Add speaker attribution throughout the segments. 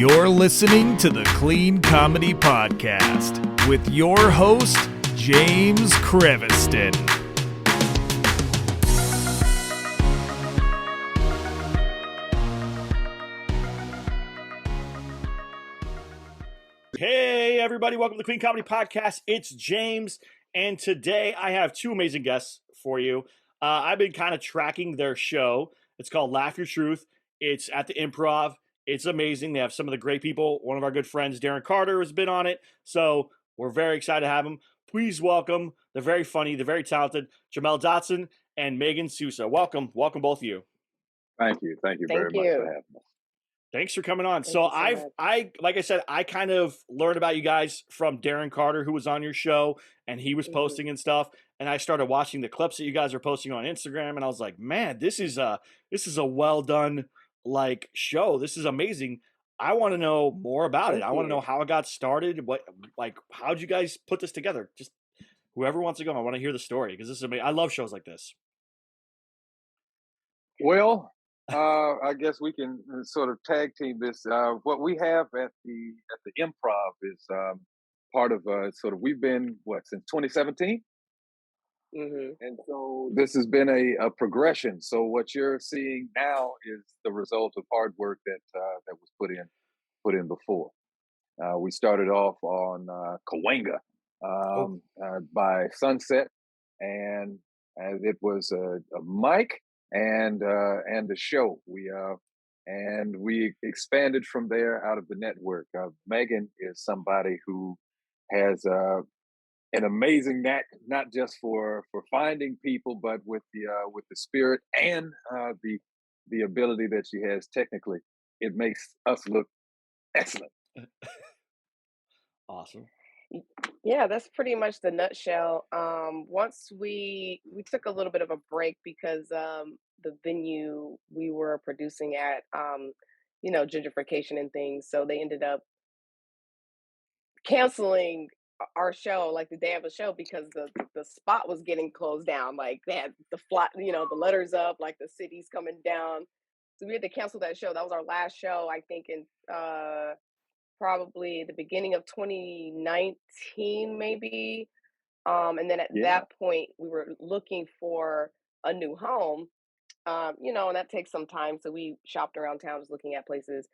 Speaker 1: You're listening to the Clean Comedy Podcast with your host, James Creviston.
Speaker 2: Hey, everybody. Welcome to the Clean Comedy Podcast. It's James, and today I have two amazing guests for you. I've been kind of tracking their show. It's called Laugh Your Truth. It's at the Improv. It's amazing. They have some of the great people. One of our good friends, Darren Carter, has been on it. So we're very excited to have him. Please welcome the very funny, the very talented Jamel Dotson and Megan Sousa. Welcome. Welcome, both of you.
Speaker 3: Thank you. Thank you very much for having us.
Speaker 2: Thanks for coming on. So like I said, I kind of learned about you guys from Darren Carter, who was on your show, and he was posting and stuff. And I started watching the clips that you guys are posting on Instagram, and I was like, man, this is a well done show. This is amazing. I want to know more about it. I want to know how it got started. How'd you guys put this together? Just whoever wants to go. I want to hear the story because this is amazing. I love shows like this.
Speaker 3: Well, I guess we can sort of tag team this. What we have at the Improv is part of we've been since 2017, and so this has been a progression. So what you're seeing now is the result of hard work that was put in before. We started off on Cahuenga by sunset, and it was a mic and the show. We expanded from there out of the network. Megan is somebody who has an amazing knack, not just for finding people, but with the spirit and the ability that she has technically. It makes us look excellent.
Speaker 2: Awesome.
Speaker 4: Yeah, that's pretty much the nutshell. Once we took a little bit of a break because the venue we were producing at, gentrification and things, so they ended up canceling our show like the day of the show because the spot was getting closed down. Like they had the the letters up, like the city's coming down. So we had to cancel that show. That was our last show, I think, in probably the beginning of 2019, maybe. And then at that point, we were looking for a new home, and that takes some time. So we shopped around town just looking at places.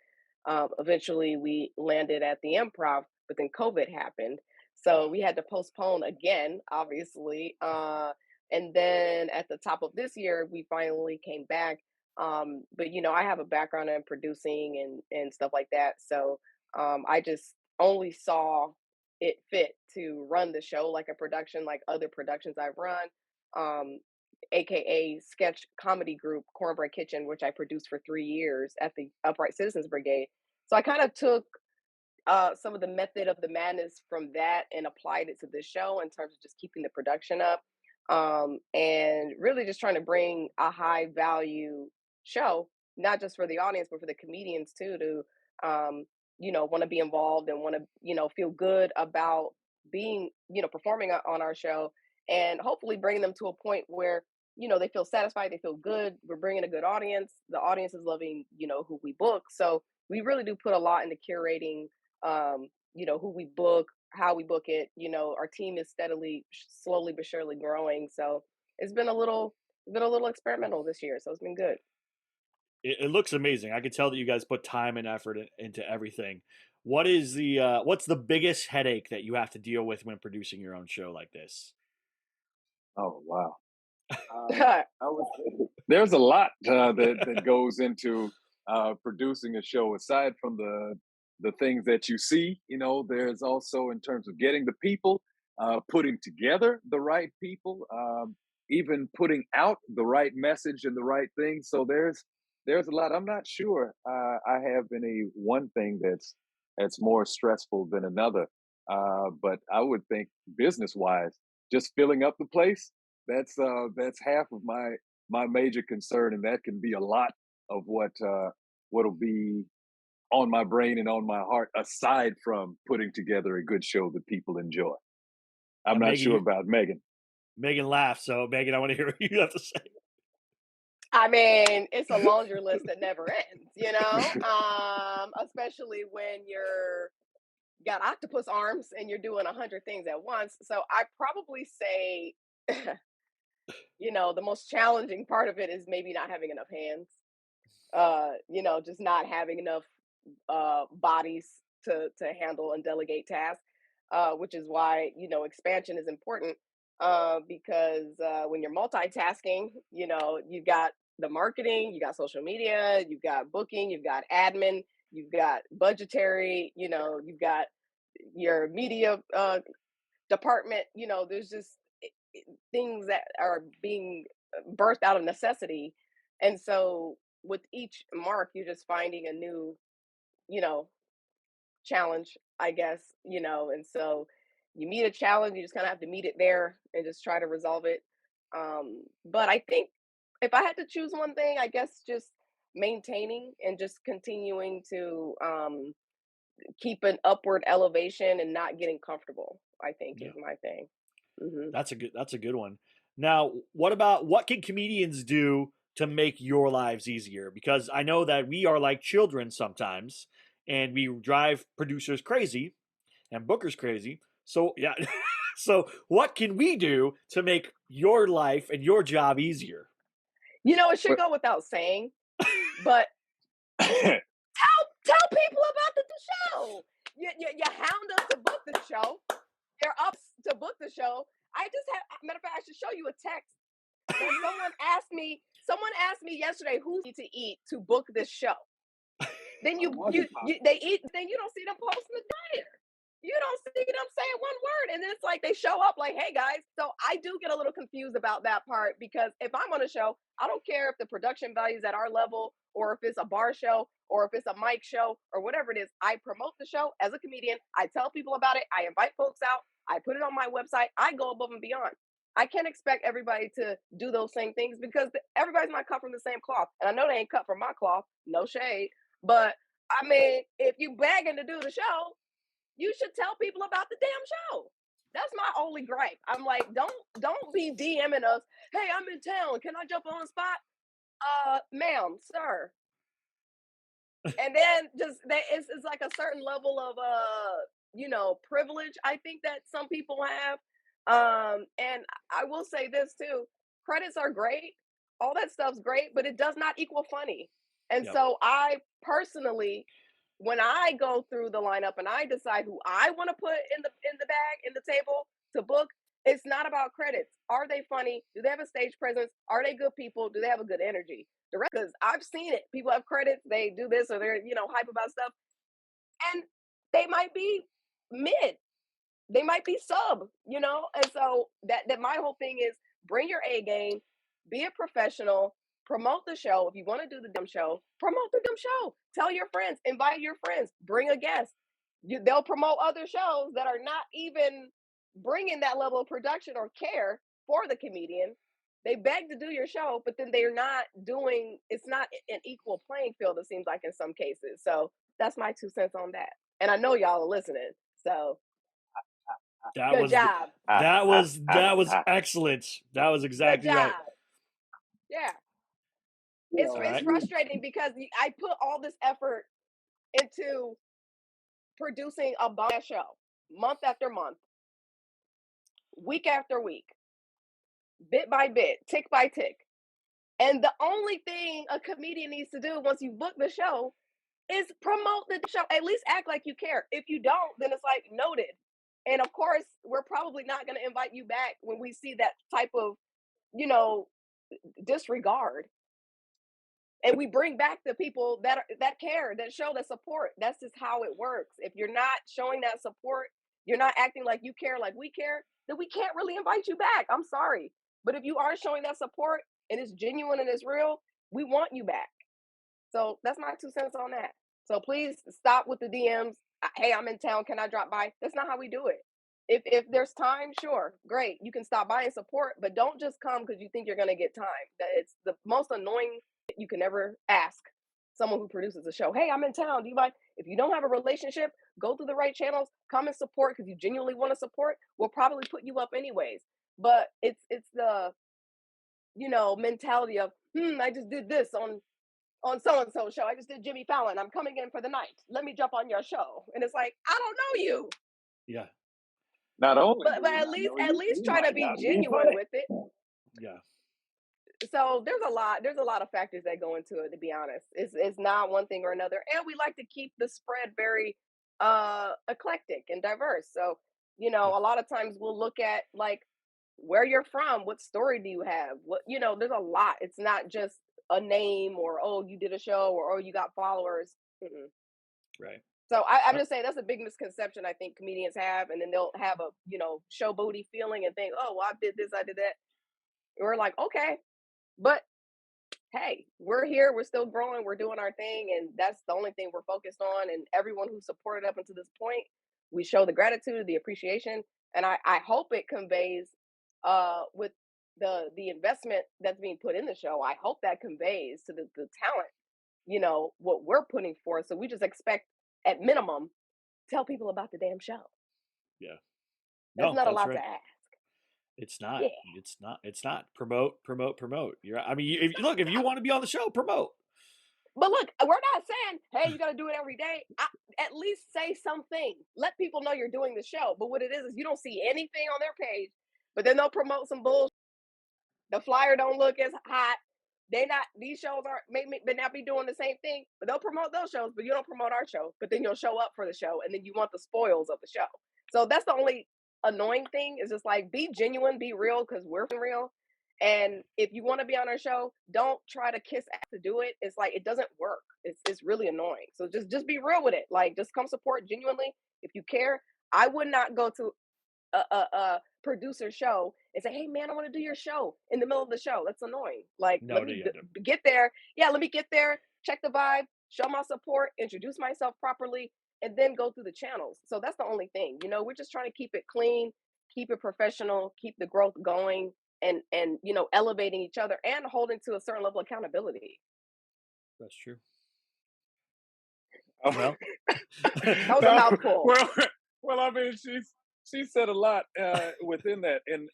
Speaker 4: Eventually, we landed at the Improv, but then COVID happened. So we had to postpone again, obviously. And then at the top of this year, we finally came back. But, I have a background in producing and stuff like that. So I just only saw it fit to run the show like a production, like other productions I've run, aka sketch comedy group Cornbread Kitchen, which I produced for 3 years at the Upright Citizens Brigade. So I kind of took some of the method of the madness from that and applied it to this show in terms of just keeping the production up, and really just trying to bring a high value show, not just for the audience, but for the comedians too, to want to be involved and want to, feel good about being, performing on our show, and hopefully bringing them to a point where, they feel satisfied, they feel good. We're bringing a good audience. The audience is loving, who we book. So we really do put a lot into curating, who we book, how we book it. Our team is slowly but surely growing. So it's been a little experimental this year. So it's been good.
Speaker 2: It looks amazing. I can tell that you guys put time and effort into everything. What's the biggest headache that you have to deal with when producing your own show like this?
Speaker 3: Oh, wow. There's a lot that goes into producing a show. Aside from the things that you see, there's also, in terms of getting the people, putting together the right people, even putting out the right message and the right thing. So there's a lot. I'm not sure I have any one thing that's more stressful than another. But I would think business-wise, just filling up the place, that's half of my major concern, and that can be a lot of what'll be on my brain and on my heart, aside from putting together a good show that people enjoy. I'm not sure about Megan.
Speaker 2: Megan laughs. So Megan, I want to hear what you have to say.
Speaker 4: I mean, it's a laundry list that never ends, you know? Especially when you're got octopus arms and you're doing 100 things at once. So I probably say, you know, the most challenging part of it is maybe not having enough hands. You know, just not having enough bodies to handle and delegate tasks, which is why, you know, expansion is important, because when you're multitasking, you know, you've got the marketing, you got social media, you've got booking, you've got admin, you've got budgetary, you know, you've got your media department. You know, there's just things that are being birthed out of necessity. And so with each mark, you're just finding a new, you know, challenge, I guess, you know. And so you meet a challenge, you just kind of have to meet it there and just try to resolve it. But I think if I had to choose one thing, I guess just maintaining and just continuing to keep an upward elevation and not getting comfortable, I think
Speaker 2: Yeah.
Speaker 4: is my thing. Hmm.
Speaker 2: That's a good one. Now, what can comedians do to make your lives easier? Because I know that we are like children sometimes, and we drive producers crazy and bookers crazy. So yeah, so what can we do to make your life and your job easier?
Speaker 4: You know, it should
Speaker 3: But
Speaker 4: go without saying, but tell people about the show. You hound us to book the show. You're up to book the show. I just had, matter of fact, I should show you a text that someone asked me. Someone asked me yesterday who to eat to book this show. Then they eat. Then you don't see them posting the diet. You don't see them saying one word, and then it's like they show up like, "Hey guys." So I do get a little confused about that part, because if I'm on a show, I don't care if the production value is at our level, or if it's a bar show, or if it's a mic show, or whatever it is. I promote the show as a comedian. I tell people about it. I invite folks out. I put it on my website. I go above and beyond. I can't expect everybody to do those same things, because everybody's not cut from the same cloth, and I know they ain't cut from my cloth. No shade, but I mean, if you begging to do the show, you should tell people about the damn show. That's my only gripe. I'm like, don't be DMing us. Hey, I'm in town. Can I jump on the spot? Ma'am, sir. And then just it's like a certain level of you know, privilege, I think, that some people have. And I will say this too: credits are great, all that stuff's great, but it does not equal funny. And
Speaker 2: Yep.
Speaker 4: so I personally, when I go through the lineup and I decide who I want to put in the bag, in the table to book, it's not about credits. Are they funny? Do they have a stage presence? Are they good people? Do they have a good energy? The rest, because I've seen it. People have credits, they do this, or they're, you know, hype about stuff, and they might be mid, they might be sub, you know. And so that my whole thing is, bring your A game, be a professional, promote the show. If you want to do the dumb show, promote the dumb show. Tell your friends, invite your friends, bring a guest. They'll promote other shows that are not even bringing that level of production or care for the comedian. They beg to do your show, but then they're not doing. It's not an equal playing field, it seems like, in some cases. So that's my 2 cents on that. And I know y'all are listening. So
Speaker 2: That
Speaker 4: good
Speaker 2: was
Speaker 4: job.
Speaker 2: that was excellent. That was
Speaker 4: Good
Speaker 2: exactly
Speaker 4: job.
Speaker 2: right.
Speaker 4: Yeah.
Speaker 3: you
Speaker 2: All
Speaker 3: know,
Speaker 4: It's
Speaker 2: right.
Speaker 4: frustrating because I put all this effort into producing a bomb show month after month, week after week, bit by bit, tick by tick. And the only thing a comedian needs to do once you book the show is promote the show. At least act like you care. If you don't, then it's like, noted. And of course, we're probably not going to invite you back when we see that type of, you know, disregard. And we bring back the people that care, that show, that support. That's just how it works. If you're not showing that support, you're not acting like you care, like we care, then we can't really invite you back. I'm sorry, but if you are showing that support and it's genuine and it's real, we want you back. So that's my 2 cents on that. So please stop with the DMs. Hey, I'm in town. Can I drop by? That's not how we do it. If there's time, sure, great. You can stop by and support, but don't just come because you think you're gonna get time. That it's the most annoying you can ever ask someone who produces a show. Hey, I'm in town. Do you mind? If you don't have a relationship, go through the right channels, come and support because you genuinely want to support. We'll probably put you up anyways. But it's the mentality of, I just did this on so-and-so show. I just did Jimmy Fallon. I'm coming in for the night. Let me jump on your show. And it's like, I don't know you.
Speaker 2: Yeah.
Speaker 3: Not only,
Speaker 4: but at least try to be genuine with it.
Speaker 2: Yeah.
Speaker 4: So there's a lot of factors that go into it, to be honest. It's not one thing or another. And we like to keep the spread very eclectic and diverse. So, a lot of times we'll look at like where you're from, what story do you have? There's a lot. It's not just a name or, oh, you did a show, or, oh, you got followers. Mm-mm.
Speaker 2: Right.
Speaker 4: So I'm just saying that's a big misconception I think comedians have, and then they'll have a showboaty feeling and think, oh, well, I did this, I did that. And we're like, okay, but hey, we're here, we're still growing, we're doing our thing, and that's the only thing we're focused on. And everyone who supported up until this point, we show the gratitude, the appreciation, and I hope it conveys with the investment that's being put in the show. I hope that conveys to the talent, what we're putting forth. So we just expect, at minimum, tell people about the damn show.
Speaker 2: Yeah.
Speaker 4: That's not a lot
Speaker 2: right.
Speaker 4: to ask.
Speaker 2: It's not.
Speaker 4: Yeah.
Speaker 2: It's not. Promote. If you want to be on the show, promote.
Speaker 4: But look, we're not saying, hey, you got to do it every day. At least say something. Let people know you're doing the show. But what it is you don't see anything on their page, but then they'll promote some bullshit. The flyer don't look as hot. These shows may not be doing the same thing, but they'll promote those shows, but you don't promote our show. But then you'll show up for the show, and then you want the spoils of the show. So that's the only annoying thing, is just like, be genuine, be real, because we're real. And if you want to be on our show, don't try to kiss ass to do it. It's like, it doesn't work. It's really annoying. So just be real with it. Like, just come support genuinely. If you care, I would not go to a producer show and say, hey man, I want to do your show in the middle of the show. That's annoying. Like, let me get there. Yeah, let me get there, check the vibe, show my support, introduce myself properly, and then go through the channels. So that's the only thing. We're just trying to keep it clean, keep it professional, keep the growth going, and elevating each other and holding to a certain level of accountability.
Speaker 2: That's true.
Speaker 3: Well,
Speaker 4: that was a mouthful.
Speaker 3: Well, I mean, she said a lot within that, and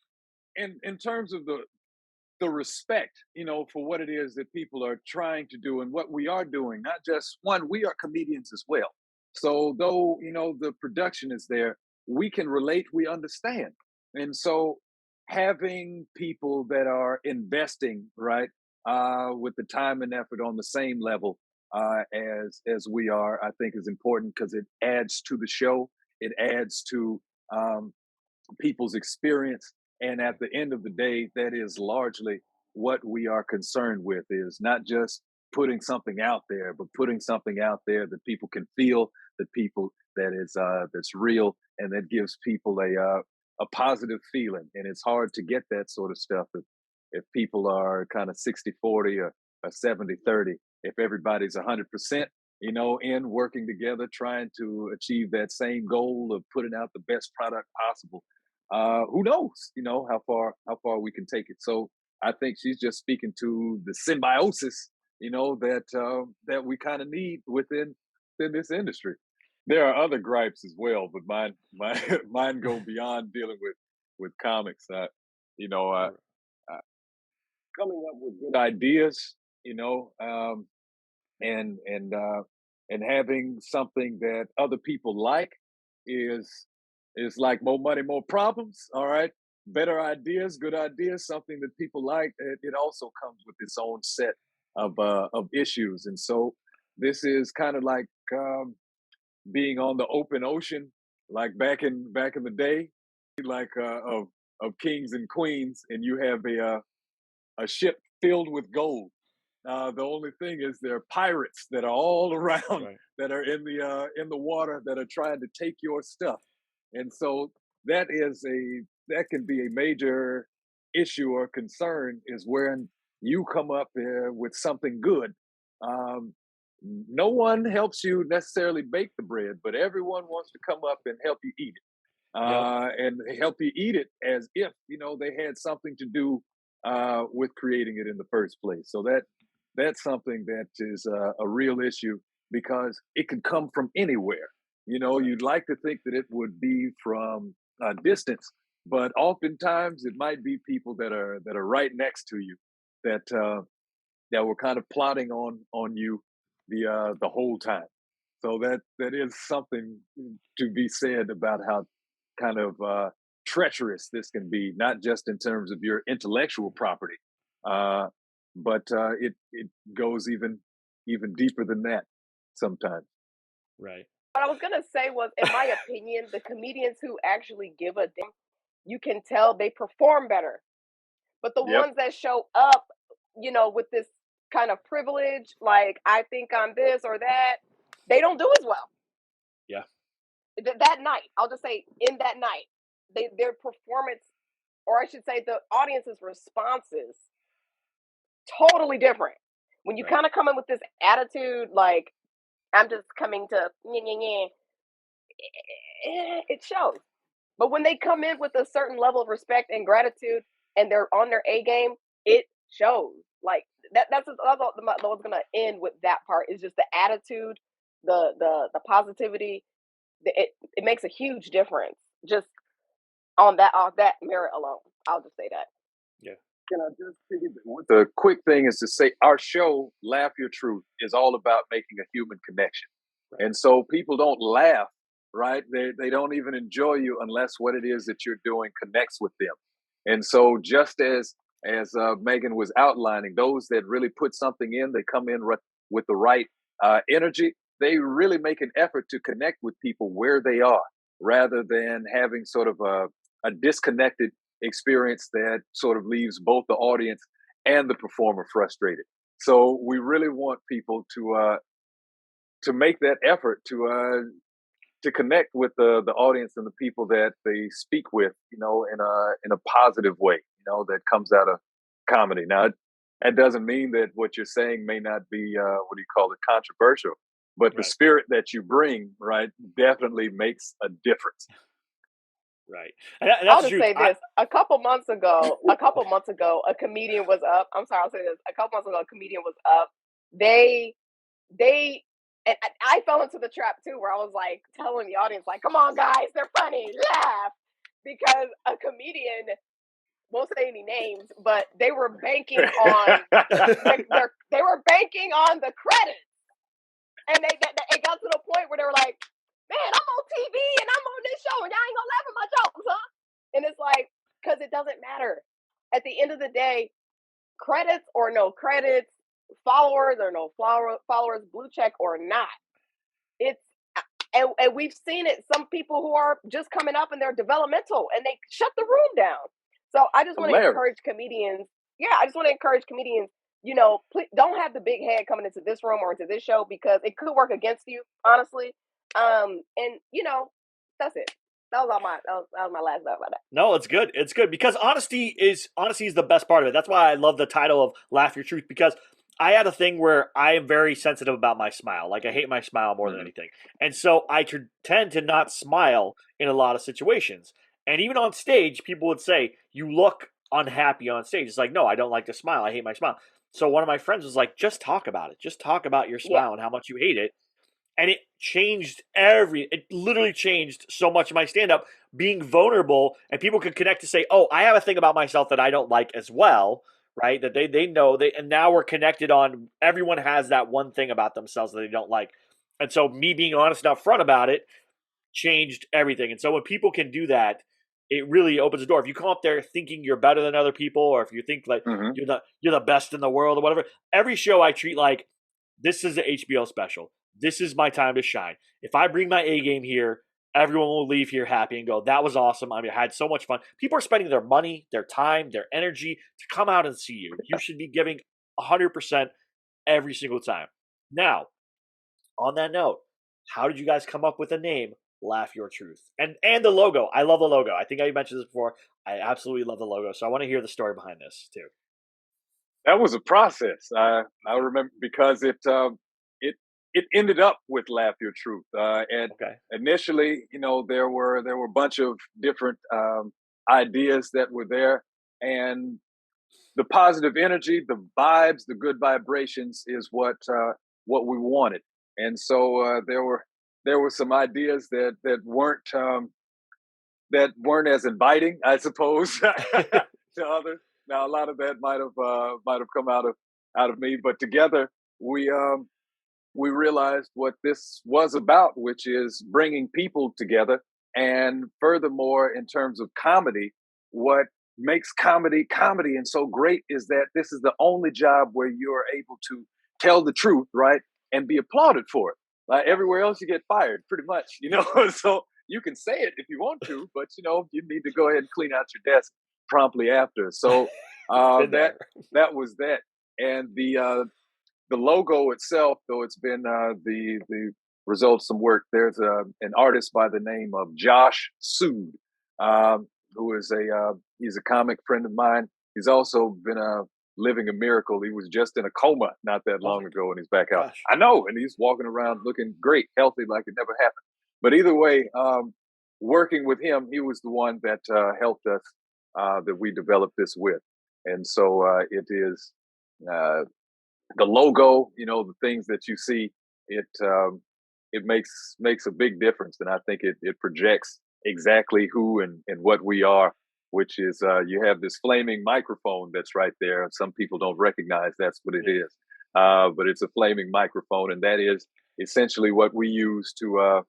Speaker 3: in terms of the respect, for what it is that people are trying to do and what we are doing. Not just we are comedians as well. So though the production is there, we can relate, we understand, and so having people that are investing right with the time and effort on the same level as we are, I think is important, because it adds to the show. It adds to people's experience. And at the end of the day, that is largely what we are concerned with, is not just putting something out there, but putting something out there that people can feel, that people that is that's real, and that gives people a positive feeling. And it's hard to get that sort of stuff if people are kind of 60-40 or 70-30. If everybody's 100%, in working together, trying to achieve that same goal of putting out the best product possible, who knows, how far we can take it. So I think she's just speaking to the symbiosis, that we kind of need within this industry. There are other gripes as well, but mine go beyond dealing with comics. Coming up with good ideas, and having something that other people like is like more money, more problems. All right. Better ideas, good ideas, something that people like. It also comes with its own set of issues. And so this is kind of like being on the open ocean, like back in the day, like of kings and queens, and you have a ship filled with gold. The only thing is there are pirates that are all around, right, that are in the water, that are trying to take your stuff. And so that can be a major issue or concern, is when you come up with something good. No one helps you necessarily bake the bread, but everyone wants to come up and help you eat it, and help you eat it as if they had something to do with creating it in the first place. So that's something that is a real issue, because it can come from anywhere. You'd like to think that it would be from a distance, but oftentimes it might be people that are right next to you that that were kind of plotting on you the whole time. So that is something to be said about how kind of treacherous this can be, not just in terms of your intellectual property, but it goes even deeper than that sometimes.
Speaker 2: Right.
Speaker 4: What I was gonna say was, in my opinion, the comedians who actually give a damn, you can tell they perform better. But the
Speaker 3: Yep.
Speaker 4: ones that show up, with this kind of privilege, like I think I'm this or that, they don't do as well.
Speaker 2: Yeah.
Speaker 4: That night, I'll just say, in that night, their performance, or I should say, the audience's responses, totally different. When you
Speaker 2: Right.
Speaker 4: kind of come in with this attitude, like I'm just coming to, it shows. But when they come in with a certain level of respect and gratitude, and they're on their A game, it shows. Like that's what's gonna end with that part. Is just the attitude, the positivity. It makes a huge difference just on that merit alone. I'll just say that.
Speaker 2: Yeah.
Speaker 3: Can I just the quick thing is to say our show, Laugh Your Truth, is all about making a human connection.
Speaker 2: Right.
Speaker 3: And so people don't laugh, right? They don't even enjoy you unless what it is that you're doing connects with them. And so just as Megan was outlining, those that really put something in, they come in with the right energy. They really make an effort to connect with people where they are, rather than having sort of a disconnected experience that sort of leaves both the audience and the performer frustrated. So we really want people to make that effort to connect with the audience and the people that they speak with, in a positive way, that comes out of comedy. Now, that doesn't mean that what you're saying may not be what do you call it, controversial, but the
Speaker 2: Right.
Speaker 3: spirit that you bring, right, definitely makes a difference.
Speaker 2: Right. And that's
Speaker 4: I'll
Speaker 2: the
Speaker 4: just
Speaker 2: truth.
Speaker 4: say this: a couple months ago, a comedian was up. I'm sorry, I'll say this: a couple months ago, a comedian was up. They, and I fell into the trap too, where I was like telling the audience, like, "Come on, guys, they're funny, laugh," because a comedian won't say any names, but they were banking on they were banking on the credits, and it got to the point where they were like, "Man, I'm on TV and I'm on this show, and y'all ain't gonna laugh at my jokes, huh?" And it's like, because it doesn't matter. At the end of the day, credits or no credits, followers or no followers, blue check or not, it's and we've seen it. Some people who are just coming up and they're developmental and they shut the room down. So I just want to encourage comedians. Yeah, I just want to encourage comedians. Please don't have the big head coming into this room or into this show, because it could work against you, honestly. And that's it. That was my last note about that.
Speaker 2: No, it's good. It's good because honesty is the best part of it. That's why I love the title of Laugh Your Truth, because I had a thing where I am very sensitive about my smile. Like, I hate my smile more than anything. And so I tend to not smile in a lot of situations. And even on stage, people would say, "You look unhappy on stage." It's like, no, I don't like to smile. I hate my smile. So one of my friends was like, just talk about it. Just talk about your smile and how much you hate it. And it literally changed so much of my stand-up, being vulnerable, and people could connect to say, oh, I have a thing about myself that I don't like as well, right? That they know, and now we're connected on, everyone has that one thing about themselves that they don't like. And so me being honest and upfront about it changed everything. And so when people can do that, it really opens the door. If you come up there thinking you're better than other people, or if you think like you're the best in the world or whatever, every show I treat like, this is an HBO special. This is my time to shine. If I bring my A game here, everyone will leave here happy and go, that was awesome. I had so much fun. People are spending their money, their time, their energy to come out and see you. You should be giving 100% every single time. Now, on that note, how did you guys come up with a name, Laugh Your Truth? And the logo. I love the logo. I think I mentioned this before. I absolutely love the logo. So I want to hear the story behind this too.
Speaker 3: That was a process. I remember, because it ended up with Laugh Your Truth. And initially, there were a bunch of different ideas that were there, and the positive energy, the vibes, the good vibrations is what we wanted. And so there were some ideas that weren't as inviting, I suppose, to others. Now a lot of that might have come out of me, but together we realized what this was about, which is bringing people together. And furthermore, in terms of comedy, what makes comedy and so great is that this is the only job where you're able to tell the truth, right, and be applauded for it. Like everywhere else, you get fired, pretty much, So you can say it if you want to, but you need to go ahead and clean out your desk promptly after. So that was that, and the logo itself, though it's been the result of some work. There's an artist by the name of Josh Sood, who is he's a comic friend of mine. He's also been living a miracle. He was just in a coma not that long ago, and he's back out.
Speaker 2: Gosh.
Speaker 3: I know, and he's walking around looking great, healthy, like it never happened. But either way, working with him, he was the one that helped us that we developed this with, and so it is. The logo, the things that you see, it makes a big difference, and I think it projects exactly who and what we are, which is you have this flaming microphone that's right there. Some people don't recognize that's what it is, but it's a flaming microphone, and that is essentially what we use to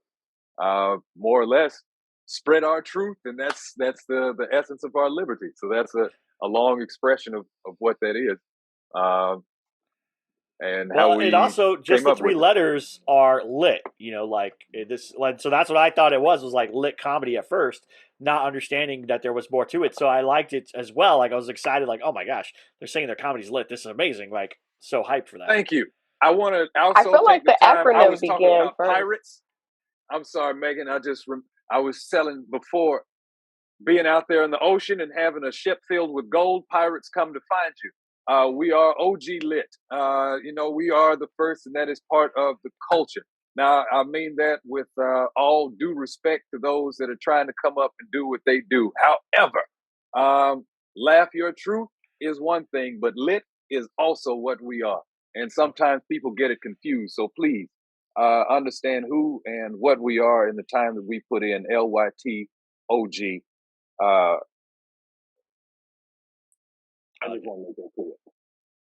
Speaker 3: more or less spread our truth, and that's the essence of our liberty. So that's a long expression of what that is. And how we
Speaker 2: it also just the three
Speaker 3: with
Speaker 2: letters are lit, so that's what I thought it was like lit comedy at first, not understanding that there was more to it. So I liked it as well. Like I was excited, like, oh my gosh, they're saying their comedy's lit. This is amazing. Like so hyped for that.
Speaker 3: Thank you. I want to also
Speaker 4: I feel like the acronym began first.
Speaker 3: Pirates. I'm sorry, Megan. I was selling before being out there in the ocean and having a ship filled with gold. Pirates come to find you. We are OG lit. We are the first, and that is part of the culture. Now, I mean that with all due respect to those that are trying to come up and do what they do. However, laugh your truth is one thing, but lit is also what we are. And sometimes people get it confused. So please understand who and what we are in the time that we put in LYT OG. I just want to make that clear.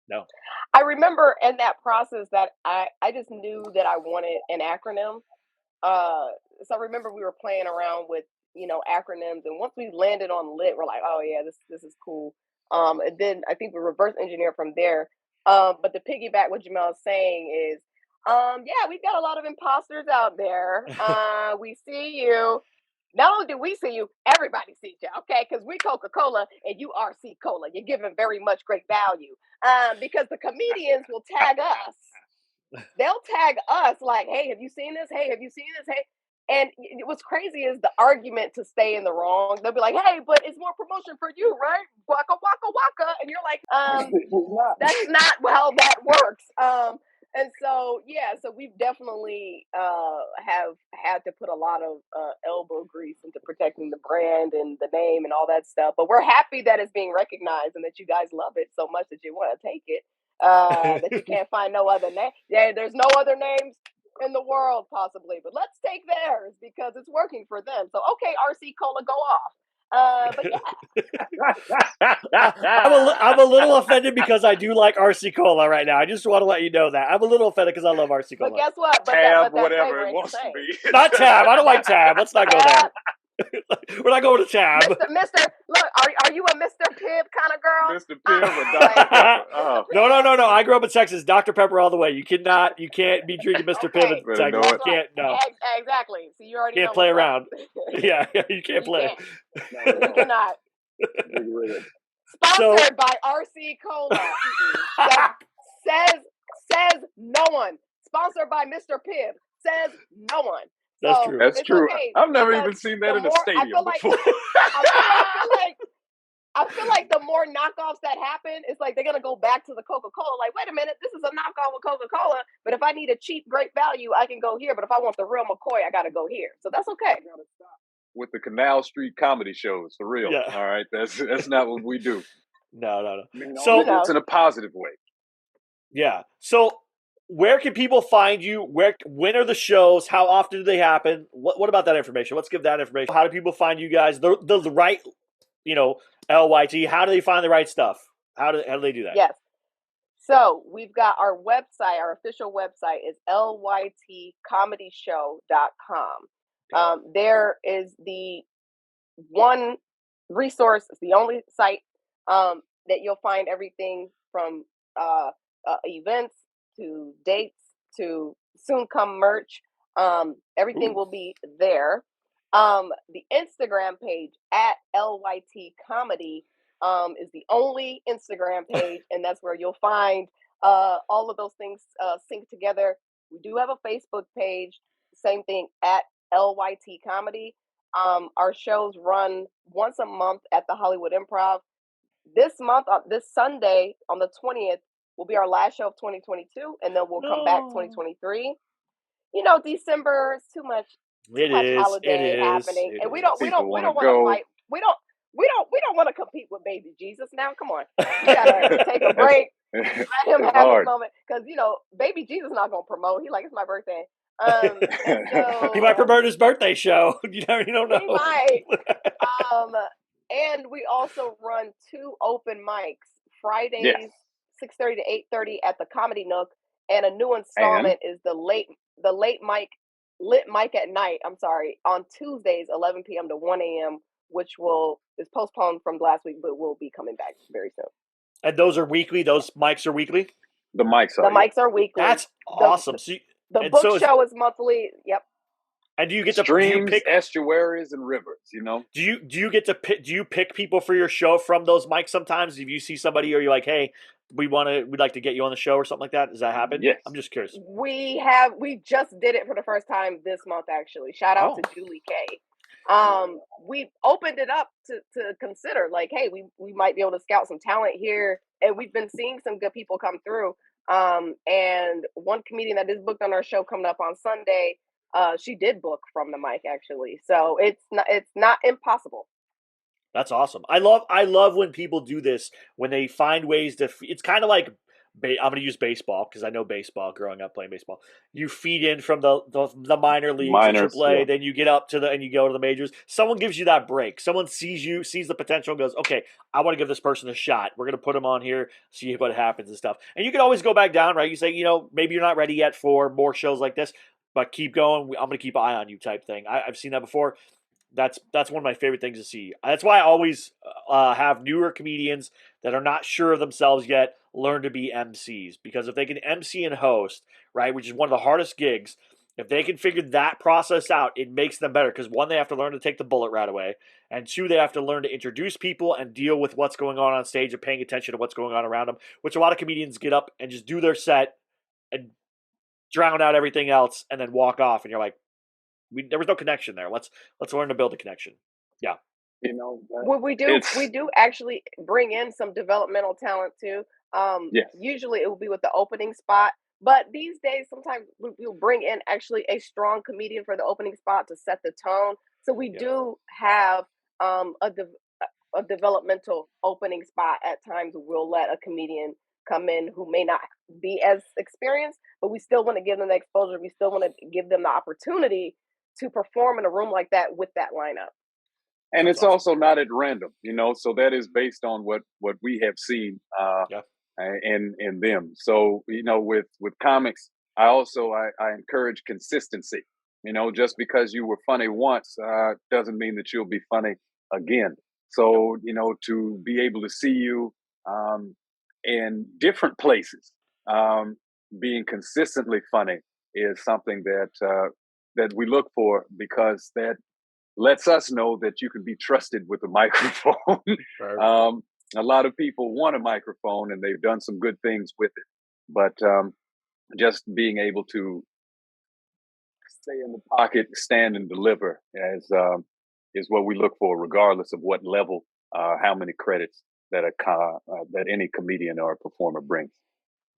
Speaker 2: No.
Speaker 4: I remember in that process that I just knew that I wanted an acronym. So I remember we were playing around with, acronyms, and once we landed on lit, we're like, oh yeah, this is cool. And then I think we reverse engineer from there. But to piggyback what Jamel is saying is, yeah, we've got a lot of imposters out there. We see you. Not only do we see you, everybody sees you, okay? Because we Coca-Cola and you RC Cola. You're giving very much great value. Because the comedians will tag us. They'll tag us like, hey, have you seen this? Hey, have you seen this? Hey. And what's crazy is the argument to stay in the wrong. They'll be like, hey, but it's more promotion for you, right? Waka, waka, waka. And you're like, that's not how that works. And so, so we've definitely have had to put a lot of elbow grease into protecting the brand and the name and all that stuff. But we're happy that it's being recognized and that you guys love it so much that you want to take it, that you can't find no other name. Yeah, there's no other names in the world possibly, but let's take theirs because it's working for them. So, okay, RC Cola, go off. But yeah.
Speaker 2: I'm a little offended because I do like RC Cola right now. I just want to let you know that. I'm a little offended because I love RC Cola.
Speaker 4: But guess what?
Speaker 3: Tab, whatever it wants to be.
Speaker 2: Not Tab. I don't like Tab. Let's not go there. We're not going to Tab.
Speaker 4: Mr. Look, are you a Mr. Pibb kind of girl?
Speaker 3: Mr. Pibb or Dr. Pepper?
Speaker 2: No. I grew up in Texas. Dr. Pepper all the way. You can't be drinking Mr. Pibb in Texas. You can't. No.
Speaker 4: Exactly. So you already
Speaker 2: can't play around. Yeah, you can't play.
Speaker 4: You cannot. Sponsored by RC Cola. says no one. Sponsored by Mr. Pibb. Says no one.
Speaker 2: That's true.
Speaker 3: That's true.
Speaker 4: Okay,
Speaker 3: I've never even seen that in a stadium before.
Speaker 4: I feel like the more knockoffs that happen, it's like they're gonna go back to the Coca-Cola. Like, wait a minute, this is a knockoff of Coca-Cola. But if I need a cheap, great value, I can go here. But if I want the real McCoy, I gotta go here. So that's okay.
Speaker 3: With the Canal Street comedy shows, for real.
Speaker 2: Yeah.
Speaker 3: All right, that's not what we do.
Speaker 2: No.
Speaker 3: So it's in a positive way.
Speaker 2: Yeah. So where can people find you? When are the shows? How often do they happen? What about that information? Let's give that information. How do people find you guys? The right LYT, how do they find the right stuff? How do they do that?
Speaker 4: Yes. So we've got our website, our official website is lytcomedyshow.com. There is the one resource, it's the only site that you'll find everything from events to dates to soon come merch. Everything will be there. The Instagram page at LYT Comedy is the only Instagram page, and that's where you'll find all of those things synced together. We do have a Facebook page, same thing at LYT Comedy. Our shows run once a month at the Hollywood Improv. This month, this Sunday on the 20th, will be our last show of 2022, and then we'll come back 2023. December is too much holiday happening, and we don't want to fight. We don't want to compete with Baby Jesus now. Come on, we gotta take a break. Let him have his moment, because Baby Jesus not gonna promote. He like, it's my birthday. So,
Speaker 2: he might promote his birthday show. You don't know.
Speaker 4: He might. And we also run 2 open mics Fridays, 6:30 to 8:30 at the Comedy Nook, and a new installment is the lit mic at night. I'm sorry, on Tuesdays, 11 p.m. to 1 a.m., which is postponed from last week, but will be coming back very soon.
Speaker 2: And those are weekly. Those mics are weekly.
Speaker 3: The mics
Speaker 4: are weekly.
Speaker 2: That's awesome.
Speaker 4: The book show is monthly. Yep.
Speaker 2: And do you get
Speaker 3: streams,
Speaker 2: to pick
Speaker 3: estuaries, and rivers?
Speaker 2: Do you get to pick? Do you pick people for your show from those mics sometimes? If you see somebody, or you're like, hey, we'd like to get you on the show or something like that. Does that happen?
Speaker 3: Yes.
Speaker 2: I'm just curious.
Speaker 4: We just did it for the first time this month, actually. Shout out to Julie K. We opened it up to consider, like, hey, we might be able to scout some talent here, and we've been seeing some good people come through. And one comedian that is booked on our show coming up on Sunday, she did book from the mic, actually. So it's not impossible.
Speaker 2: That's awesome. I love when people do this, when they find ways to. It's kind of like, I'm going to use baseball because I know baseball. Growing up playing baseball, you feed in from the minor leagues, to AAA, then you get up and you go to the majors. Someone gives you that break. Someone sees the potential, and goes, okay, I want to give this person a shot. We're going to put them on here, see what happens and stuff. And you can always go back down, right? You say, maybe you're not ready yet for more shows like this, but keep going. I'm going to keep an eye on you, type thing. I've seen that before. That's one of my favorite things to see. That's why I always have newer comedians that are not sure of themselves yet learn to be MCs. Because if they can MC and host, right, which is one of the hardest gigs, if they can figure that process out, it makes them better. Because 1, they have to learn to take the bullet right away. And 2, they have to learn to introduce people and deal with what's going on stage and paying attention to what's going on around them, which a lot of comedians get up and just do their set and drown out everything else and then walk off. And you're like, there was no connection there. Let's learn to build a connection. Yeah.
Speaker 4: We do actually bring in some developmental talent too. Usually it will be with the opening spot, but these days sometimes we'll bring in actually a strong comedian for the opening spot to set the tone. So we do have a developmental opening spot. At times we'll let a comedian come in who may not be as experienced, but we still want to give them the exposure. We still want to give them the opportunity to perform in a room like that with that lineup.
Speaker 3: And it's also not at random, so that is based on what we have seen in them. So, with comics, I encourage consistency. Just because you were funny once doesn't mean that you'll be funny again. So, to be able to see you in different places, being consistently funny is something that we look for, because that lets us know that you can be trusted with a microphone. A lot of people want a microphone and they've done some good things with it, but just being able to stay in the pocket, stand and deliver is what we look for, regardless of what level, how many credits that any comedian or performer brings.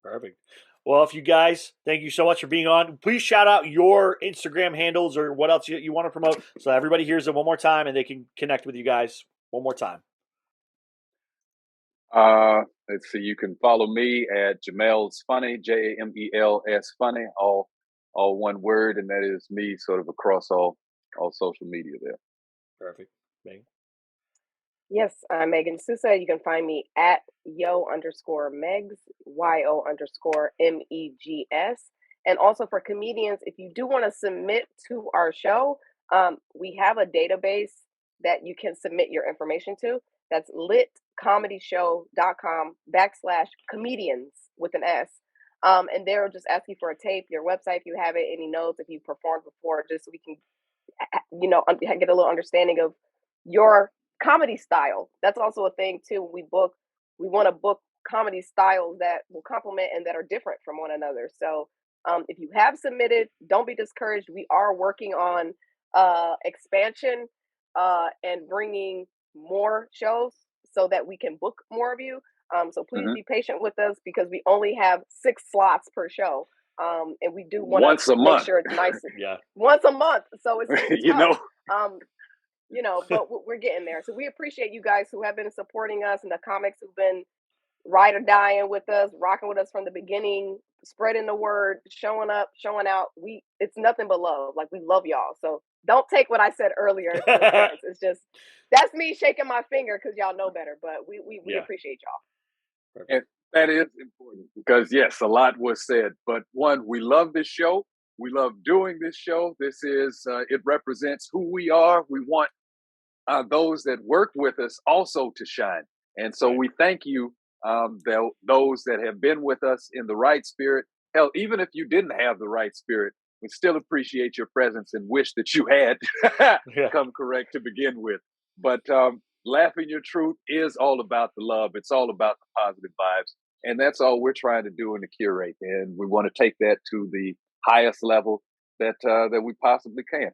Speaker 2: Perfect. Well, if you guys, thank you so much for being on. Please shout out your Instagram handles or what else you want to promote, so everybody hears it one more time and they can connect with you guys one more time.
Speaker 3: Let's see. You can follow me at Jamel's Funny, JAMELS Funny, all one word, and that is me, sort of across all social media there.
Speaker 2: Perfect. Bang.
Speaker 4: Yes, I'm Megan Sousa. You can find me at yo_megs, yo_megs. And also for comedians, if you do want to submit to our show, we have a database that you can submit your information to. That's litcomedyshow.com/comedians with an S. And they'll just ask you for a tape, your website, if you have it, any notes, if you performed before, just so we can, get a little understanding of your comedy style. That's also a thing too. We want to book comedy styles that will complement and that are different from one another. So if you have submitted, don't be discouraged. We are working on expansion and bringing more shows so that we can book more of you. So please be patient with us because we only have 6 slots per show. And we do want
Speaker 3: once
Speaker 4: to
Speaker 3: a
Speaker 4: make
Speaker 3: month.
Speaker 4: sure it's nice.
Speaker 2: Yeah.
Speaker 4: Once a month. So it's
Speaker 3: You know.
Speaker 4: tough. But we're getting there. So we appreciate you guys who have been supporting us and the comics who've been ride or dying with us, rocking with us from the beginning, spreading the word, showing up, showing out. It's nothing but love. Like, we love y'all. So don't take what I said earlier to offense. It's just, that's me shaking my finger because y'all know better. But we appreciate y'all.
Speaker 3: And that is important because, yes, a lot was said. But one, we love this show. We love doing this show. This is, it represents who we are. We want those that work with us also to shine. And so we thank you, those that have been with us in the right spirit. Hell, even if you didn't have the right spirit, we still appreciate your presence and wish that you had come correct to begin with. But Laughing Your Truth is all about the love. It's all about the positive vibes. And that's all we're trying to do in the curate. And we want to take that to the highest level that we possibly can.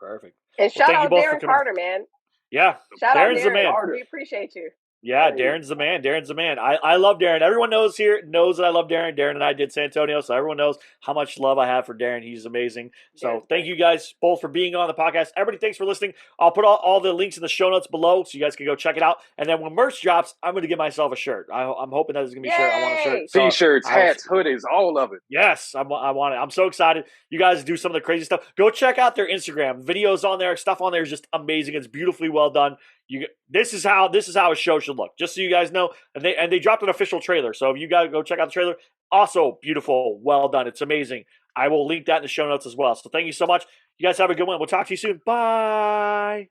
Speaker 2: Perfect.
Speaker 4: And shout out Darren Carter, man.
Speaker 2: Yeah.
Speaker 4: Shout
Speaker 2: Darren's
Speaker 4: out Darren.
Speaker 2: the man.
Speaker 4: We appreciate you.
Speaker 2: Yeah, Darren's the man. Darren's the man. I love Darren. Everyone knows that I love Darren. Darren and I did San Antonio, so everyone knows how much love I have for Darren. He's amazing. So thank you guys both for being on the podcast. Everybody, thanks for listening. I'll put all the links in the show notes below so you guys can go check it out. And then when merch drops, I'm going to give myself a shirt. I'm hoping that there's going to be a shirt. I want a shirt. So
Speaker 3: T-shirts, hats, hoodies, all of it.
Speaker 2: Yes, I want it. I'm so excited. You guys do some of the crazy stuff. Go check out their Instagram. Videos on there, stuff on there is just amazing. It's beautifully well done. This is how a show should look. Just so you guys know, and they dropped an official trailer. So if you guys go check out the trailer, also beautiful, well done. It's amazing. I will link that in the show notes as well. So thank you so much. You guys have a good one. We'll talk to you soon. Bye.